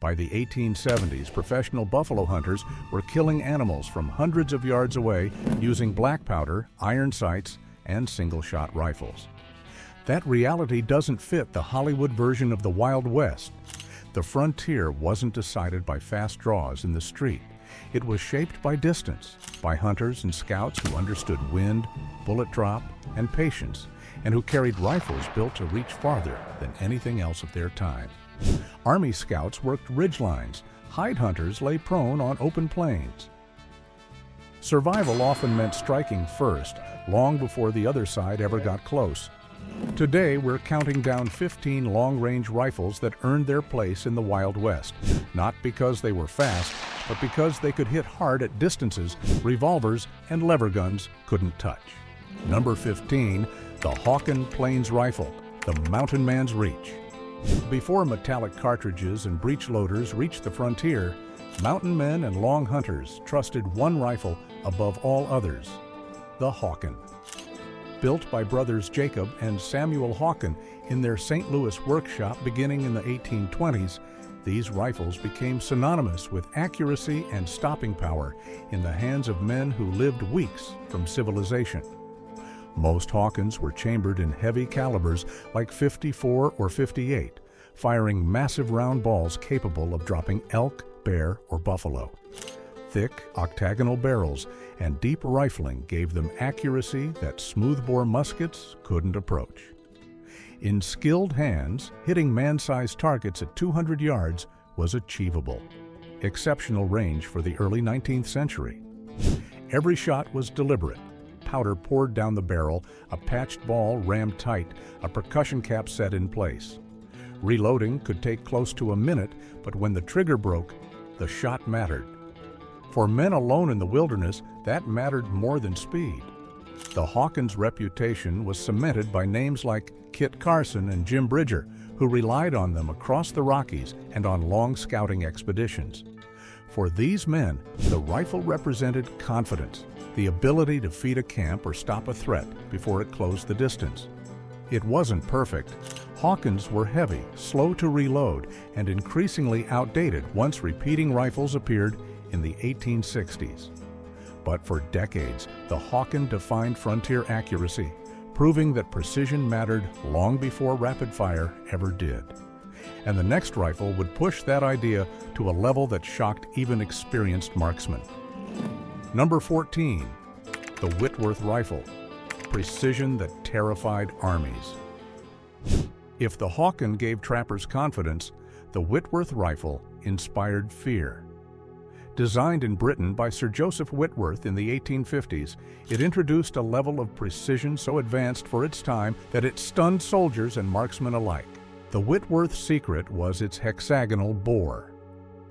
By the 1870s, professional buffalo hunters were killing animals from hundreds of yards away using black powder, iron sights, and single-shot rifles. That reality doesn't fit the Hollywood version of the Wild West. The frontier wasn't decided by fast draws in the street. It was shaped by distance, by hunters and scouts who understood wind, bullet drop, and patience, and who carried rifles built to reach farther than anything else of their time. Army scouts worked ridgelines. Hide hunters lay prone on open plains. Survival often meant striking first, long before the other side ever got close. Today, we're counting down 15 long-range rifles that earned their place in the Wild West, not because they were fast, but because they could hit hard at distances revolvers and lever guns couldn't touch. Number 15, the Hawken Plains Rifle, the mountain man's reach. Before metallic cartridges and breech loaders reached the frontier, mountain men and long hunters trusted one rifle above all others, the Hawken. Built by brothers Jacob and Samuel Hawken in their St. Louis workshop beginning in the 1820s, these rifles became synonymous with accuracy and stopping power in the hands of men who lived weeks from civilization. Most Hawkens were chambered in heavy calibers like .54 or .58, firing massive round balls capable of dropping elk, bear, or buffalo. Thick, octagonal barrels and deep rifling gave them accuracy that smoothbore muskets couldn't approach. In skilled hands, hitting man-sized targets at 200 yards was achievable. Exceptional range for the early 19th century. Every shot was deliberate. Powder poured down the barrel, a patched ball rammed tight, a percussion cap set in place. Reloading could take close to a minute, but when the trigger broke, the shot mattered. For men alone in the wilderness, that mattered more than speed. The Hawkens' reputation was cemented by names like Kit Carson and Jim Bridger, who relied on them across the Rockies and on long scouting expeditions. For these men, the rifle represented confidence, the ability to feed a camp or stop a threat before it closed the distance. It wasn't perfect. Hawkens were heavy, slow to reload, and increasingly outdated once repeating rifles appeared in the 1860s. But for decades, the Hawken defined frontier accuracy, proving that precision mattered long before rapid fire ever did. And the next rifle would push that idea to a level that shocked even experienced marksmen. Number 14, the Whitworth rifle, precision that terrified armies. If the Hawken gave trappers confidence, the Whitworth rifle inspired fear. Designed in Britain by Sir Joseph Whitworth in the 1850s, it introduced a level of precision so advanced for its time that it stunned soldiers and marksmen alike. The Whitworth secret was its hexagonal bore.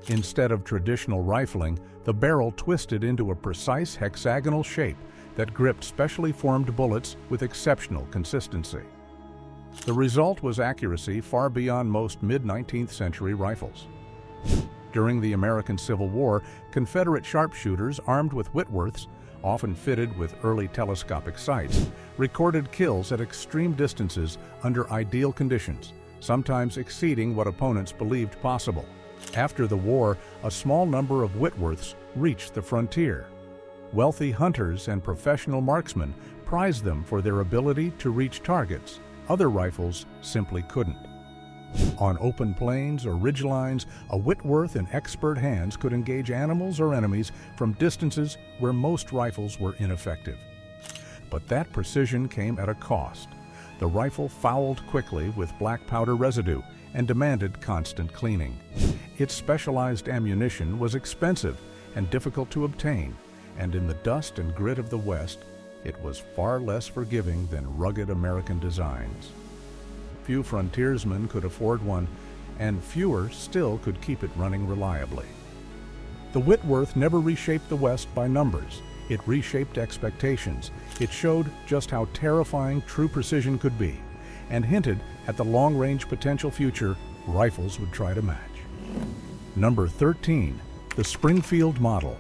Instead of traditional rifling, the barrel twisted into a precise hexagonal shape that gripped specially formed bullets with exceptional consistency. The result was accuracy far beyond most mid-19th century rifles. During the American Civil War, Confederate sharpshooters armed with Whitworths, often fitted with early telescopic sights, recorded kills at extreme distances under ideal conditions, sometimes exceeding what opponents believed possible. After the war, a small number of Whitworths reached the frontier. Wealthy hunters and professional marksmen prized them for their ability to reach targets other rifles simply couldn't. On open plains or ridgelines, a Whitworth in expert hands could engage animals or enemies from distances where most rifles were ineffective. But that precision came at a cost. The rifle fouled quickly with black powder residue and demanded constant cleaning. Its specialized ammunition was expensive and difficult to obtain, and in the dust and grit of the West, it was far less forgiving than rugged American designs. Few frontiersmen could afford one, and fewer still could keep it running reliably. The Whitworth never reshaped the West by numbers. It reshaped expectations. It showed just how terrifying true precision could be, and hinted at the long-range potential future rifles would try to match. Number 13, the Springfield model.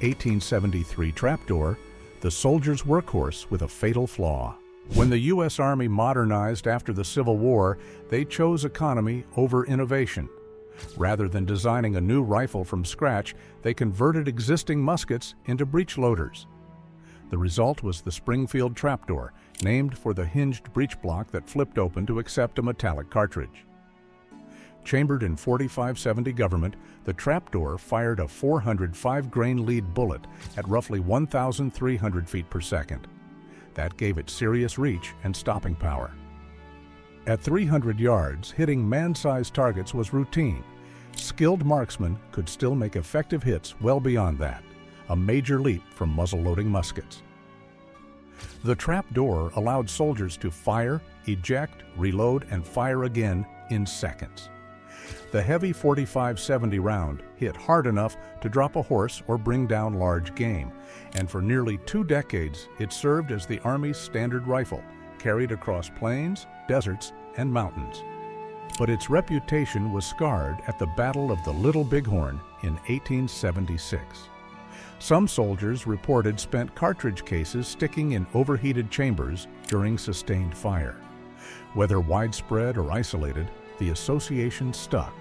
1873 trapdoor, the soldier's workhorse with a fatal flaw. When the U.S. Army modernized after the Civil War, they chose economy over innovation. Rather than designing a new rifle from scratch, they converted existing muskets into breech loaders. The result was the Springfield trapdoor, named for the hinged breech block that flipped open to accept a metallic cartridge. Chambered in .45-70 government, the trapdoor fired a 405-grain lead bullet at roughly 1,300 feet per second. That gave it serious reach and stopping power. At 300 yards, hitting man-sized targets was routine. Skilled marksmen could still make effective hits well beyond that, a major leap from muzzle-loading muskets. The trapdoor allowed soldiers to fire, eject, reload, and fire again in seconds. The heavy .45-70 round hit hard enough to drop a horse or bring down large game, and for nearly 2 decades it served as the Army's standard rifle, carried across plains, deserts, and mountains. But its reputation was scarred at the Battle of the Little Bighorn in 1876. Some soldiers reported spent cartridge cases sticking in overheated chambers during sustained fire. Whether widespread or isolated, the association stuck,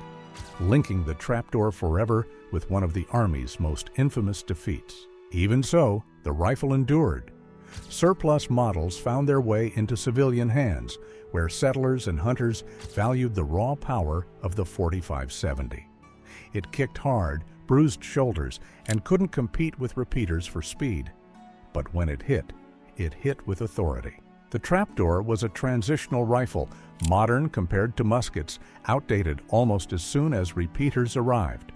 linking the trapdoor forever with one of the Army's most infamous defeats. Even so, the rifle endured. Surplus models found their way into civilian hands, where settlers and hunters valued the raw power of the .45-70. It kicked hard, bruised shoulders, and couldn't compete with repeaters for speed. But when it hit with authority. The trapdoor was a transitional rifle, modern compared to muskets, outdated almost as soon as repeaters arrived.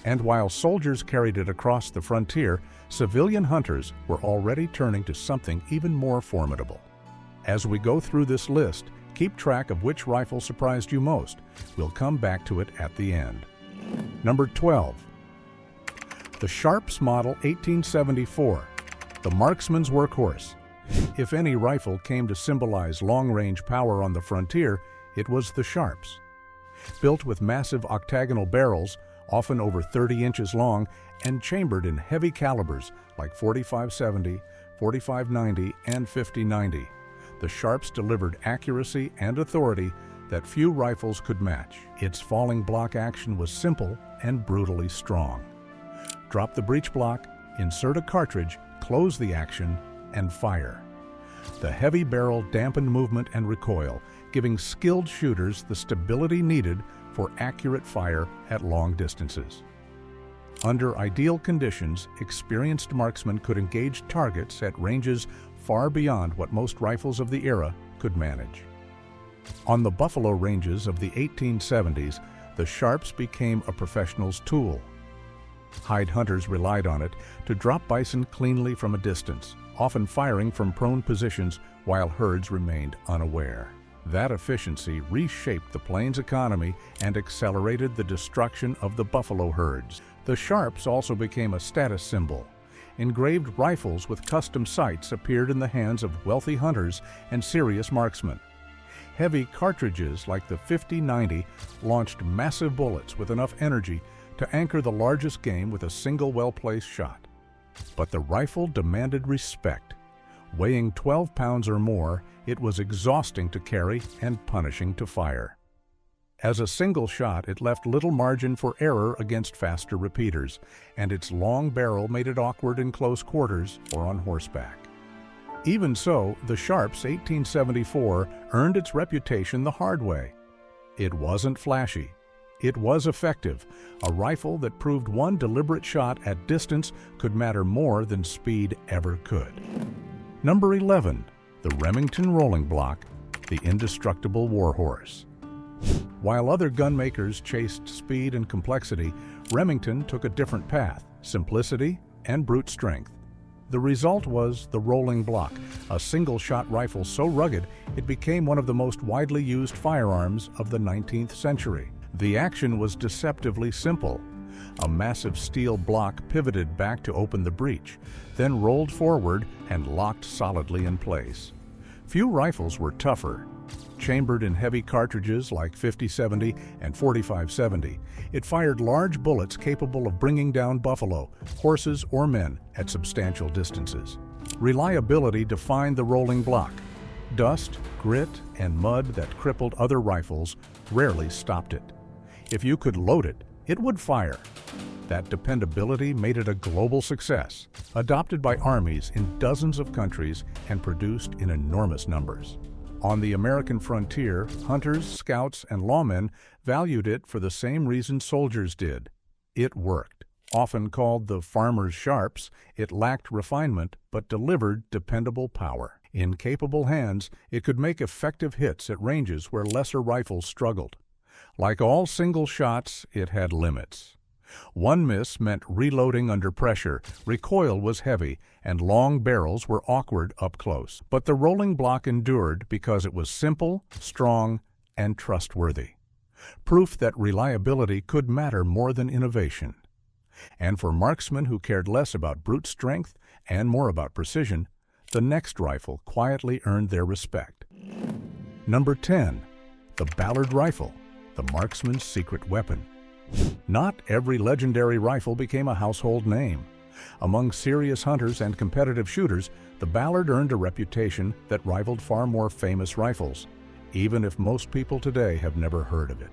And while soldiers carried it across the frontier, civilian hunters were already turning to something even more formidable. As we go through this list, keep track of which rifle surprised you most. We'll come back to it at the end. Number 12. The Sharps Model 1874, the marksman's workhorse. If any rifle came to symbolize long-range power on the frontier, it was the Sharps. Built with massive octagonal barrels, often over 30 inches long, and chambered in heavy calibers like .45-70, .45-90, and .50-90, the Sharps delivered accuracy and authority that few rifles could match. Its falling block action was simple and brutally strong. Drop the breech block, insert a cartridge, close the action, and fire. The heavy barrel dampened movement and recoil, giving skilled shooters the stability needed for accurate fire at long distances. Under ideal conditions, experienced marksmen could engage targets at ranges far beyond what most rifles of the era could manage. On the buffalo ranges of the 1870s, the Sharps became a professional's tool. Hide hunters relied on it to drop bison cleanly from a distance, often firing from prone positions while herds remained unaware. That efficiency reshaped the plains economy and accelerated the destruction of the buffalo herds. The Sharps also became a status symbol. Engraved rifles with custom sights appeared in the hands of wealthy hunters and serious marksmen. Heavy cartridges like the .50-90 launched massive bullets with enough energy to anchor the largest game with a single well-placed shot. But the rifle demanded respect. Weighing 12 pounds or more, it was exhausting to carry and punishing to fire. As a single shot, it left little margin for error against faster repeaters, and its long barrel made it awkward in close quarters or on horseback. Even so, the Sharps 1874 earned its reputation the hard way. It wasn't flashy. It was effective, a rifle that proved one deliberate shot at distance could matter more than speed ever could. Number 11. The Remington Rolling Block, the indestructible warhorse. While other gun makers chased speed and complexity, Remington took a different path: simplicity and brute strength. The result was the rolling block, a single-shot rifle so rugged it became one of the most widely used firearms of the 19th century. The action was deceptively simple. A massive steel block pivoted back to open the breech, then rolled forward and locked solidly in place. Few rifles were tougher. Chambered in heavy cartridges like .50-70 and .45-70, it fired large bullets capable of bringing down buffalo, horses, or men at substantial distances. Reliability defined the rolling block. Dust, grit, and mud that crippled other rifles rarely stopped it. If you could load it, it would fire. That dependability made it a global success, adopted by armies in dozens of countries and produced in enormous numbers. On the American frontier, hunters, scouts, and lawmen valued it for the same reason soldiers did. It worked. Often called the farmer's Sharps, it lacked refinement but delivered dependable power. In capable hands, it could make effective hits at ranges where lesser rifles struggled. Like all single shots, it had limits. One miss meant reloading under pressure, recoil was heavy, and long barrels were awkward up close. But the rolling block endured because it was simple, strong, and trustworthy. Proof that reliability could matter more than innovation. And for marksmen who cared less about brute strength and more about precision, the next rifle quietly earned their respect. Number 10. The Ballard rifle, the marksman's secret weapon. Not every legendary rifle became a household name. Among serious hunters and competitive shooters, the Ballard earned a reputation that rivaled far more famous rifles, even if most people today have never heard of it.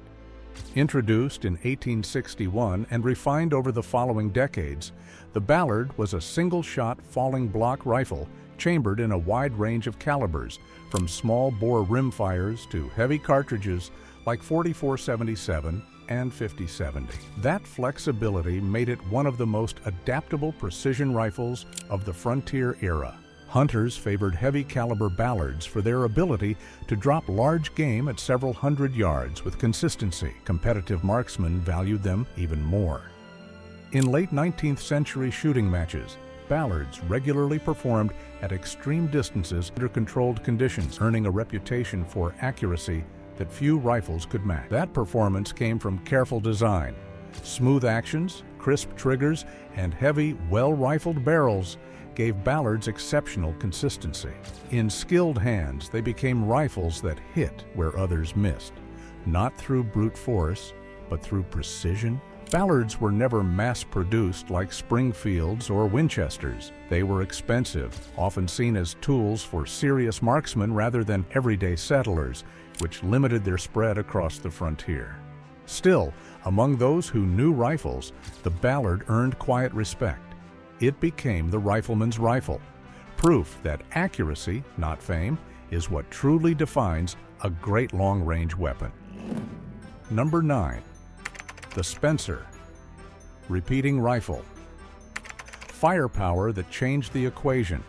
Introduced in 1861 and refined over the following decades, the Ballard was a single-shot falling block rifle chambered in a wide range of calibers, from small-bore rimfires to heavy cartridges like 44-77 and 50-70. That flexibility made it one of the most adaptable precision rifles of the frontier era. Hunters favored heavy-caliber Ballards for their ability to drop large game at several hundred yards with consistency. Competitive marksmen valued them even more. In late 19th century shooting matches, Ballards regularly performed at extreme distances under controlled conditions, earning a reputation for accuracy that few rifles could match. That performance came from careful design. Smooth actions, crisp triggers, and heavy, well-rifled barrels gave Ballards exceptional consistency. In skilled hands, they became rifles that hit where others missed, not through brute force, but through precision. Ballards were never mass-produced like Springfields or Winchesters. They were expensive, often seen as tools for serious marksmen rather than everyday settlers, which limited their spread across the frontier. Still, among those who knew rifles, the Ballard earned quiet respect. It became the rifleman's rifle, proof that accuracy, not fame, is what truly defines a great long-range weapon. Number 9. The Spencer, repeating rifle. Firepower that changed the equation.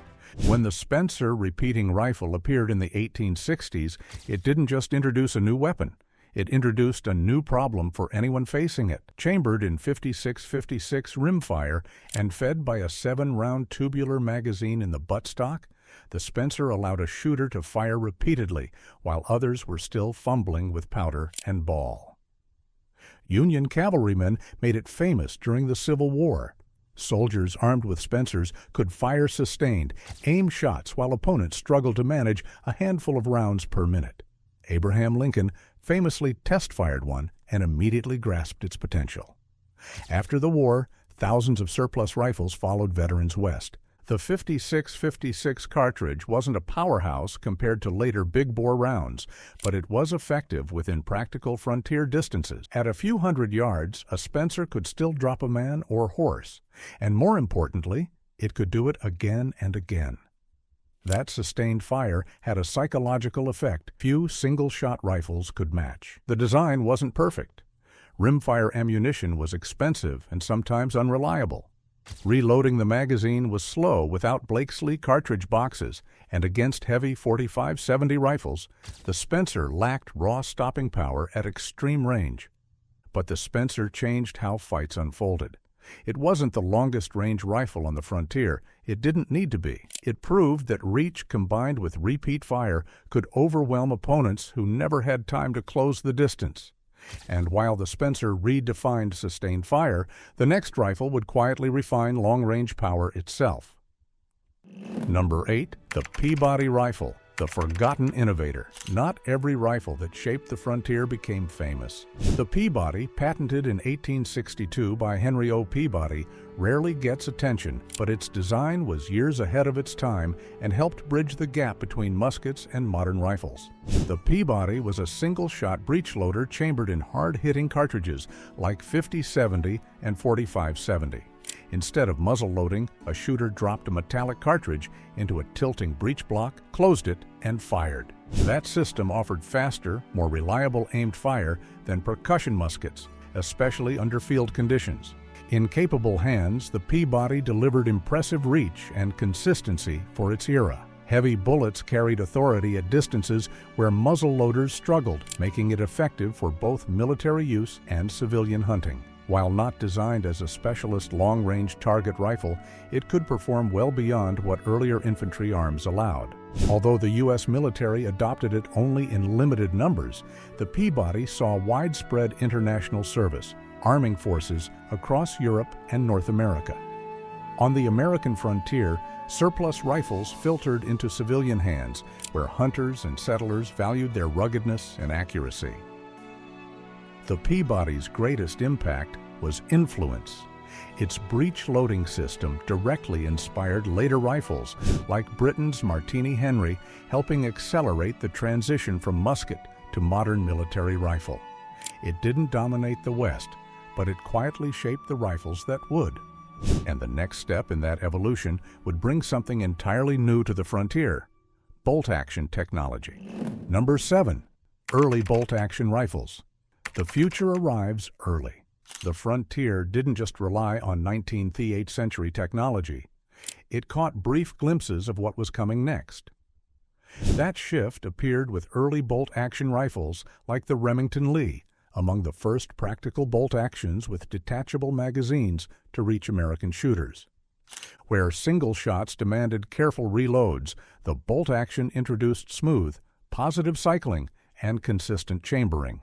When the Spencer repeating rifle appeared in the 1860s, it didn't just introduce a new weapon. It introduced a new problem for anyone facing it. Chambered in 56-56 rimfire and fed by a 7-round tubular magazine in the buttstock, the Spencer allowed a shooter to fire repeatedly while others were still fumbling with powder and ball. Union cavalrymen made it famous during the Civil War. Soldiers armed with Spencers could fire sustained, aim shots while opponents struggled to manage a handful of rounds per minute. Abraham Lincoln famously test-fired one and immediately grasped its potential. After the war, thousands of surplus rifles followed veterans west. The 56-56 cartridge wasn't a powerhouse compared to later big-bore rounds, but it was effective within practical frontier distances. At a few hundred yards, a Spencer could still drop a man or horse, and more importantly, it could do it again and again. That sustained fire had a psychological effect few single-shot rifles could match. The design wasn't perfect. Rimfire ammunition was expensive and sometimes unreliable. Reloading the magazine was slow without Blakesley cartridge boxes, and against heavy 45-70 rifles, the Spencer lacked raw stopping power at extreme range. But the Spencer changed how fights unfolded. It wasn't the longest-range rifle on the frontier. It didn't need to be. It proved that reach combined with repeat fire could overwhelm opponents who never had time to close the distance. And while the Spencer redefined sustained fire, the next rifle would quietly refine long-range power itself. Number 8. The Peabody rifle, The forgotten innovator. Not every rifle that shaped the frontier became famous. The Peabody, patented in 1862 by Henry O. Peabody, rarely gets attention, but its design was years ahead of its time and helped bridge the gap between muskets and modern rifles. The Peabody was a single-shot breech loader chambered in hard-hitting cartridges like 50-70 and 45-70. Instead of muzzle loading, a shooter dropped a metallic cartridge into a tilting breech block, closed it, and fired. That system offered faster, more reliable aimed fire than percussion muskets, especially under field conditions. In capable hands, the Peabody delivered impressive reach and consistency for its era. Heavy bullets carried authority at distances where muzzle loaders struggled, making it effective for both military use and civilian hunting. While not designed as a specialist long-range target rifle, it could perform well beyond what earlier infantry arms allowed. Although the U.S. military adopted it only in limited numbers, the Peabody saw widespread international service, arming forces across Europe and North America. On the American frontier, surplus rifles filtered into civilian hands, where hunters and settlers valued their ruggedness and accuracy. The Peabody's greatest impact was influence. Its breech loading system directly inspired later rifles, like Britain's Martini Henry, helping accelerate the transition from musket to modern military rifle. It didn't dominate the West, but it quietly shaped the rifles that would. And the next step in that evolution would bring something entirely new to the frontier: bolt-action technology. Number 7. Early bolt-action rifles. The future arrives early. The frontier didn't just rely on 19th century technology. It caught brief glimpses of what was coming next. That shift appeared with early bolt-action rifles like the Remington Lee, among the first practical bolt-actions with detachable magazines to reach American shooters. Where single shots demanded careful reloads, the bolt-action introduced smooth, positive cycling and consistent chambering.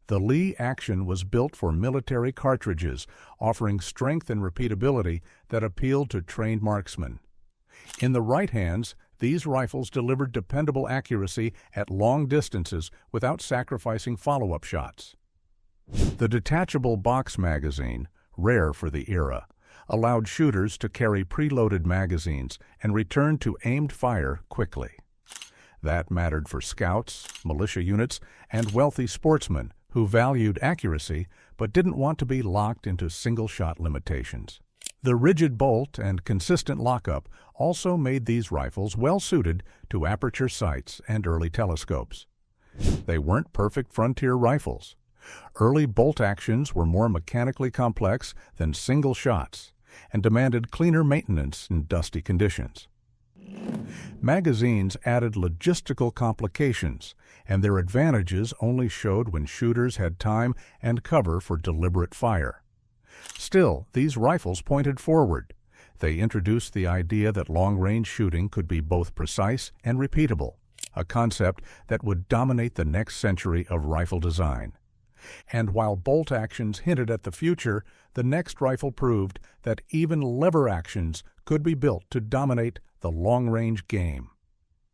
The Lee action was built for military cartridges, offering strength and repeatability that appealed to trained marksmen. In the right hands, these rifles delivered dependable accuracy at long distances without sacrificing follow-up shots. The detachable box magazine, rare for the era, allowed shooters to carry preloaded magazines and return to aimed fire quickly. That mattered for scouts, militia units, and wealthy sportsmen who valued accuracy but didn't want to be locked into single-shot limitations. The rigid bolt and consistent lockup also made these rifles well-suited to aperture sights and early telescopes. They weren't perfect frontier rifles. Early bolt actions were more mechanically complex than single shots and demanded cleaner maintenance in dusty conditions. Magazines added logistical complications, and their advantages only showed when shooters had time and cover for deliberate fire. Still, these rifles pointed forward. They introduced the idea that long-range shooting could be both precise and repeatable, a concept that would dominate the next century of rifle design. And while bolt actions hinted at the future, the next rifle proved that even lever actions could be built to dominate the long-range game.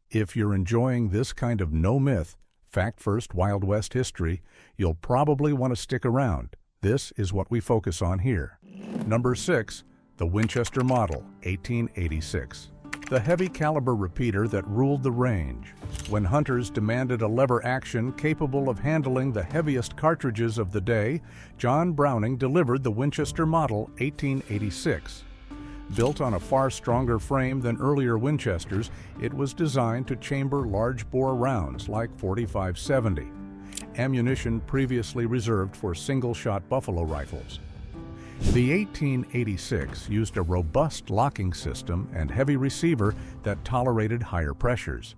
If you're enjoying this kind of no-myth, fact-first Wild West history, you'll probably want to stick around. This is what we focus on here. Number 6. The Winchester Model, 1886. The heavy-caliber repeater that ruled the range. When hunters demanded a lever action capable of handling the heaviest cartridges of the day, John Browning delivered the Winchester Model, 1886. Built on a far stronger frame than earlier Winchesters, it was designed to chamber large-bore rounds like 45-70, ammunition previously reserved for single-shot buffalo rifles. The 1886 used a robust locking system and heavy receiver that tolerated higher pressures.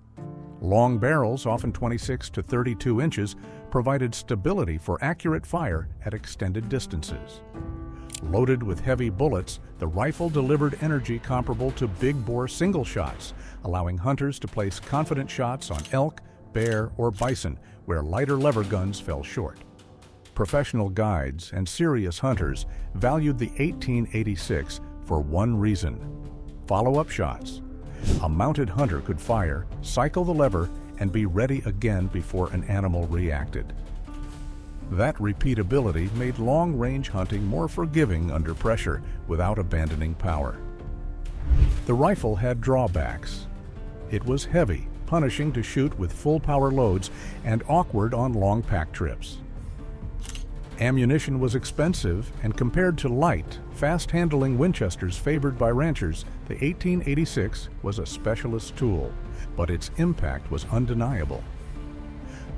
Long barrels, often 26 to 32 inches, provided stability for accurate fire at extended distances. Loaded with heavy bullets, the rifle delivered energy comparable to big-bore single shots, allowing hunters to place confident shots on elk, bear, or bison, where lighter lever guns fell short. Professional guides and serious hunters valued the 1886 for one reason: follow-up shots. A mounted hunter could fire, cycle the lever, and be ready again before an animal reacted. That repeatability made long-range hunting more forgiving under pressure without abandoning power. The rifle had drawbacks. It was heavy, punishing to shoot with full power loads, and awkward on long pack trips. Ammunition was expensive, and compared to light, fast-handling Winchesters favored by ranchers, the 1886 was a specialist tool, but its impact was undeniable.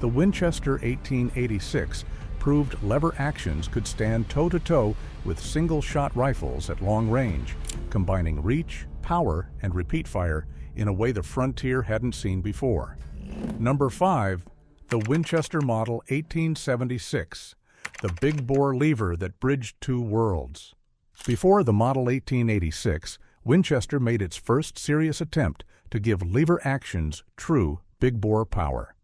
The Winchester 1886 proved lever actions could stand toe-to-toe with single-shot rifles at long range, combining reach, power, and repeat fire in a way the frontier hadn't seen before. Number 5, the Winchester Model 1876, the big-bore lever that bridged two worlds. Before the Model 1886, Winchester made its first serious attempt to give lever actions true big-bore power.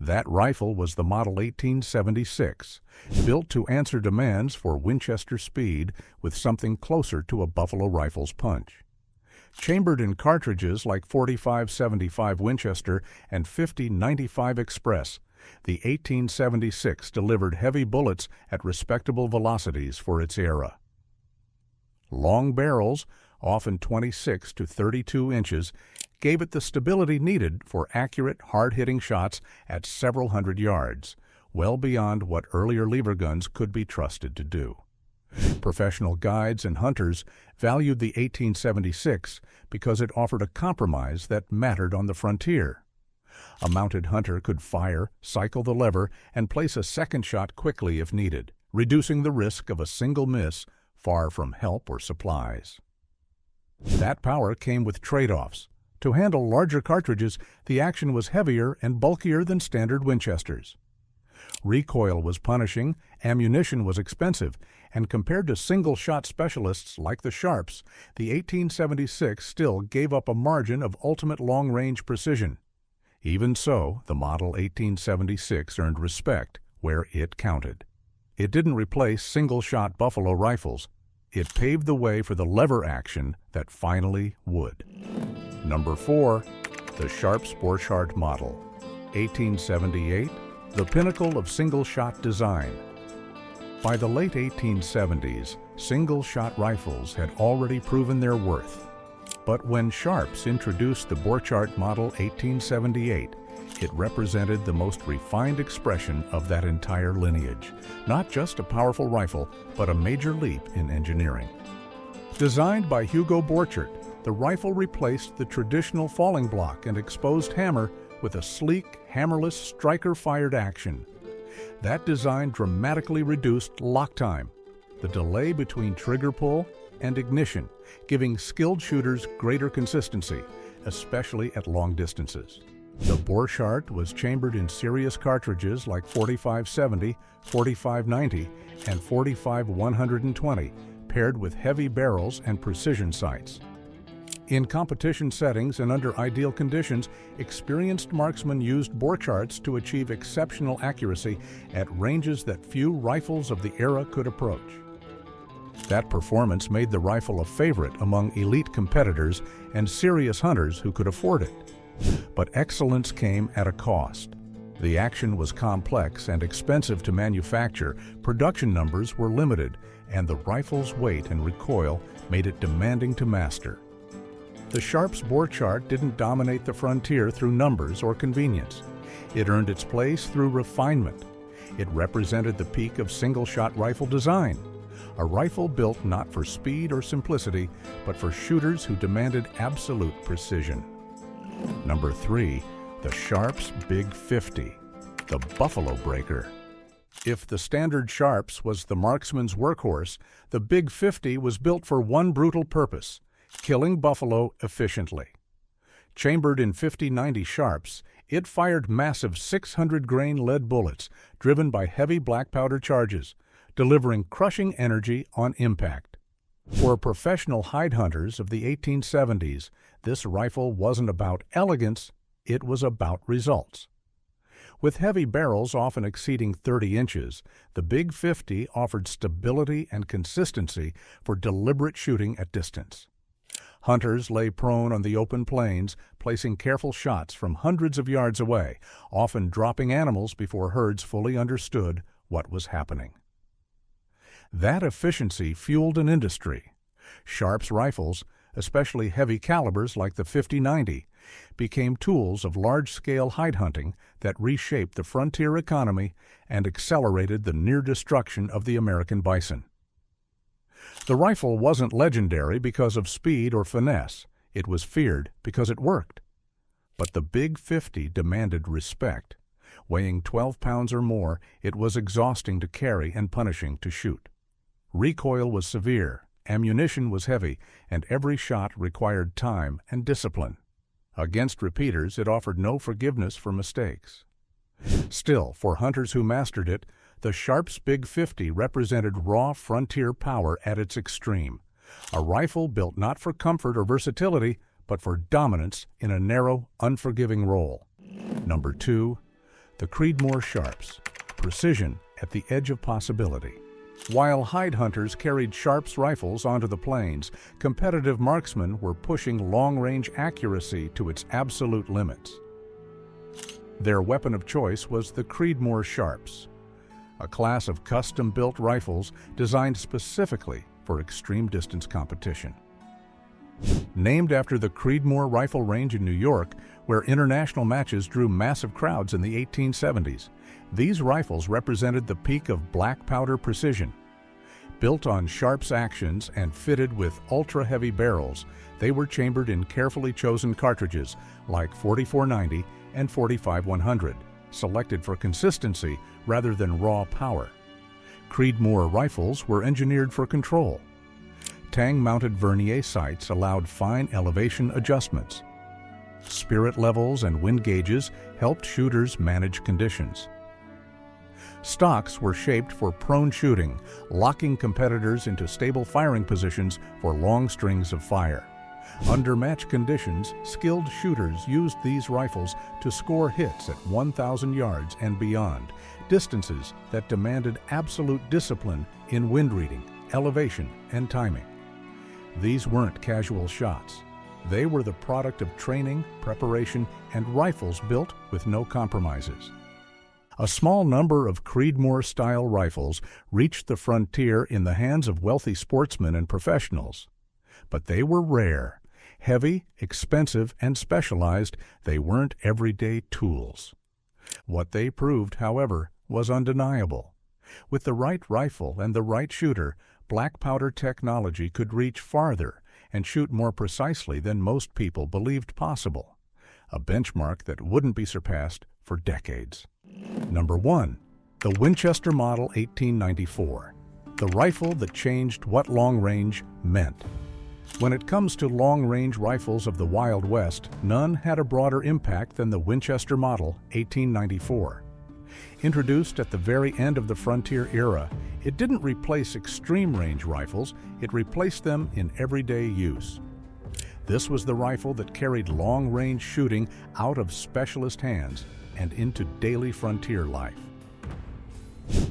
That rifle was the Model 1876, built to answer demands for Winchester speed with something closer to a buffalo rifle's punch. Chambered in cartridges like 45-75 Winchester and 50-95 Express, the 1876 delivered heavy bullets at respectable velocities for its era. Long barrels, often 26 to 32 inches, gave it the stability needed for accurate, hard-hitting shots at several hundred yards, well beyond what earlier lever guns could be trusted to do. Professional guides and hunters valued the 1876 because it offered a compromise that mattered on the frontier. A mounted hunter could fire, cycle the lever, and place a second shot quickly if needed, reducing the risk of a single miss far from help or supplies. That power came with trade-offs. To handle larger cartridges, the action was heavier and bulkier than standard Winchesters. Recoil was punishing, ammunition was expensive, and compared to single-shot specialists like the Sharps, the 1876 still gave up a margin of ultimate long-range precision. Even so, the Model 1876 earned respect where it counted. It didn't replace single-shot buffalo rifles. It paved the way for the lever action that finally would. Number 4, the Sharps-Borchardt model, 1878, the pinnacle of single-shot design. By the late 1870s, single-shot rifles had already proven their worth. But when Sharps introduced the Borchardt Model 1878, it represented the most refined expression of that entire lineage. Not just a powerful rifle, but a major leap in engineering. Designed by Borchardt, the rifle replaced the traditional falling block and exposed hammer with a sleek, hammerless, striker-fired action. That design dramatically reduced lock time, the delay between trigger pull and ignition, giving skilled shooters greater consistency, especially at long distances. The Borchardt was chambered in serious cartridges like 45-70, 45-90, and 45-120, paired with heavy barrels and precision sights. In competition settings and under ideal conditions, experienced marksmen used Borchards to achieve exceptional accuracy at ranges that few rifles of the era could approach. That performance made the rifle a favorite among elite competitors and serious hunters who could afford it. But excellence came at a cost. The action was complex and expensive to manufacture, production numbers were limited, and the rifle's weight and recoil made it demanding to master. The Sharps-Borchardt didn't dominate the frontier through numbers or convenience. It earned its place through refinement. It represented the peak of single-shot rifle design, a rifle built not for speed or simplicity, but for shooters who demanded absolute precision. Number 3, the Sharps Big 50, the Buffalo Breaker. If the standard Sharps was the marksman's workhorse, the Big 50 was built for one brutal purpose: killing buffalo efficiently. Chambered in 50-90 Sharps, it fired massive 600-grain lead bullets driven by heavy black powder charges, delivering crushing energy on impact. For professional hide hunters of the 1870s, this rifle wasn't about elegance, it was about results. With heavy barrels often exceeding 30 inches, the Big 50 offered stability and consistency for deliberate shooting at distance. Hunters lay prone on the open plains, placing careful shots from hundreds of yards away, often dropping animals before herds fully understood what was happening. That efficiency fueled an industry. Sharps rifles, especially heavy calibers like the .50-90, became tools of large-scale hide hunting that reshaped the frontier economy and accelerated the near destruction of the American bison. The rifle wasn't legendary because of speed or finesse. It was feared because it worked. But the Big 50 demanded respect. Weighing 12 pounds or more, it was exhausting to carry and punishing to shoot. Recoil was severe, ammunition was heavy, and every shot required time and discipline. Against repeaters, it offered no forgiveness for mistakes. Still, for hunters who mastered it, the Sharps Big 50 represented raw frontier power at its extreme, a rifle built not for comfort or versatility, but for dominance in a narrow, unforgiving role. Number 2, the Creedmoor Sharps, precision at the edge of possibility. While hide hunters carried Sharps rifles onto the plains, competitive marksmen were pushing long-range accuracy to its absolute limits. Their weapon of choice was the Creedmoor Sharps, a class of custom-built rifles designed specifically for extreme distance competition. Named after the Creedmoor Rifle Range in New York, where international matches drew massive crowds in the 1870s, these rifles represented the peak of black powder precision. Built on Sharps actions and fitted with ultra-heavy barrels, they were chambered in carefully chosen cartridges like 4490 and 45100, selected for consistency rather than raw power. Creedmoor rifles were engineered for control. Tang-mounted vernier sights allowed fine elevation adjustments. Spirit levels and wind gauges helped shooters manage conditions. Stocks were shaped for prone shooting, locking competitors into stable firing positions for long strings of fire. Under match conditions, skilled shooters used these rifles to score hits at 1,000 yards and beyond, distances that demanded absolute discipline in wind reading, elevation, and timing. These weren't casual shots. They were the product of training, preparation, and rifles built with no compromises. A small number of Creedmoor-style rifles reached the frontier in the hands of wealthy sportsmen and professionals. But they were rare. Heavy, expensive, and specialized, they weren't everyday tools. What they proved, however, was undeniable. With the right rifle and the right shooter, black powder technology could reach farther and shoot more precisely than most people believed possible, a benchmark that wouldn't be surpassed for decades. Number 1. The Winchester Model 1894, the rifle that changed what long range meant. When it comes to long-range rifles of the Wild West, none had a broader impact than the Winchester Model 1894. Introduced at the very end of the frontier era, it didn't replace extreme-range rifles, it replaced them in everyday use. This was the rifle that carried long-range shooting out of specialist hands and into daily frontier life.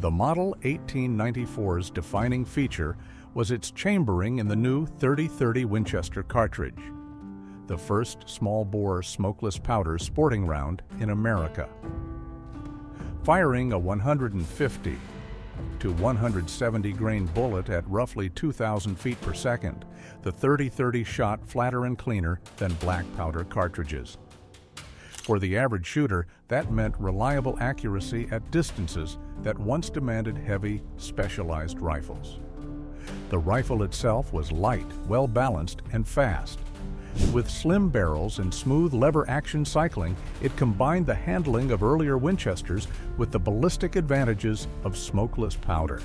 The Model 1894's defining feature was its chambering in the new .30-30 Winchester cartridge, the first small-bore smokeless powder sporting round in America. Firing a 150 to 170 grain bullet at roughly 2,000 feet per second, the .30-30 shot flatter and cleaner than black powder cartridges. For the average shooter, that meant reliable accuracy at distances that once demanded heavy, specialized rifles. The rifle itself was light, well-balanced, and fast. With slim barrels and smooth lever-action cycling, it combined the handling of earlier Winchesters with the ballistic advantages of smokeless powder.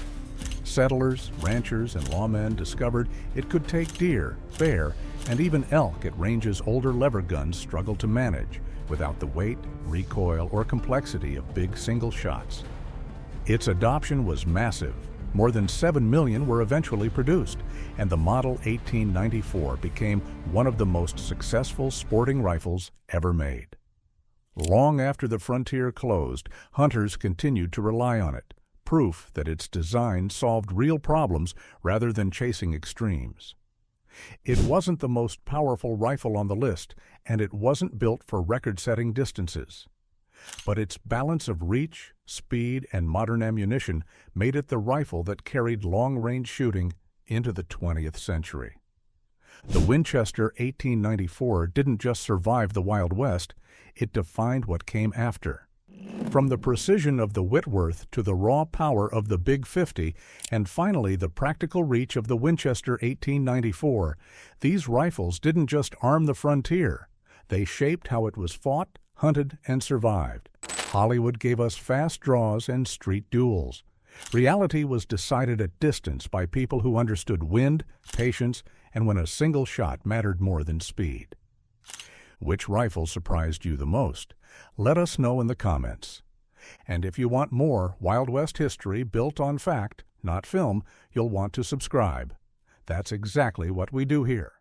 Settlers, ranchers, and lawmen discovered it could take deer, bear, and even elk at ranges older lever guns struggled to manage, without the weight, recoil, or complexity of big single shots. Its adoption was massive. More than 7 million were eventually produced, and the Model 1894 became one of the most successful sporting rifles ever made. Long after the frontier closed, hunters continued to rely on it, proof that its design solved real problems rather than chasing extremes. It wasn't the most powerful rifle on the list, and it wasn't built for record-setting distances. But its balance of reach, speed, and modern ammunition made it the rifle that carried long-range shooting into the 20th century. The Winchester 1894 didn't just survive the Wild West, it defined what came after. From the precision of the Whitworth to the raw power of the Big 50, and finally the practical reach of the Winchester 1894, these rifles didn't just arm the frontier. They shaped how it was fought, hunted, and survived. Hollywood gave us fast draws and street duels. Reality was decided at distance by people who understood wind, patience, and when a single shot mattered more than speed. Which rifle surprised you the most? Let us know in the comments. And if you want more Wild West history built on fact, not film, you'll want to subscribe. That's exactly what we do here.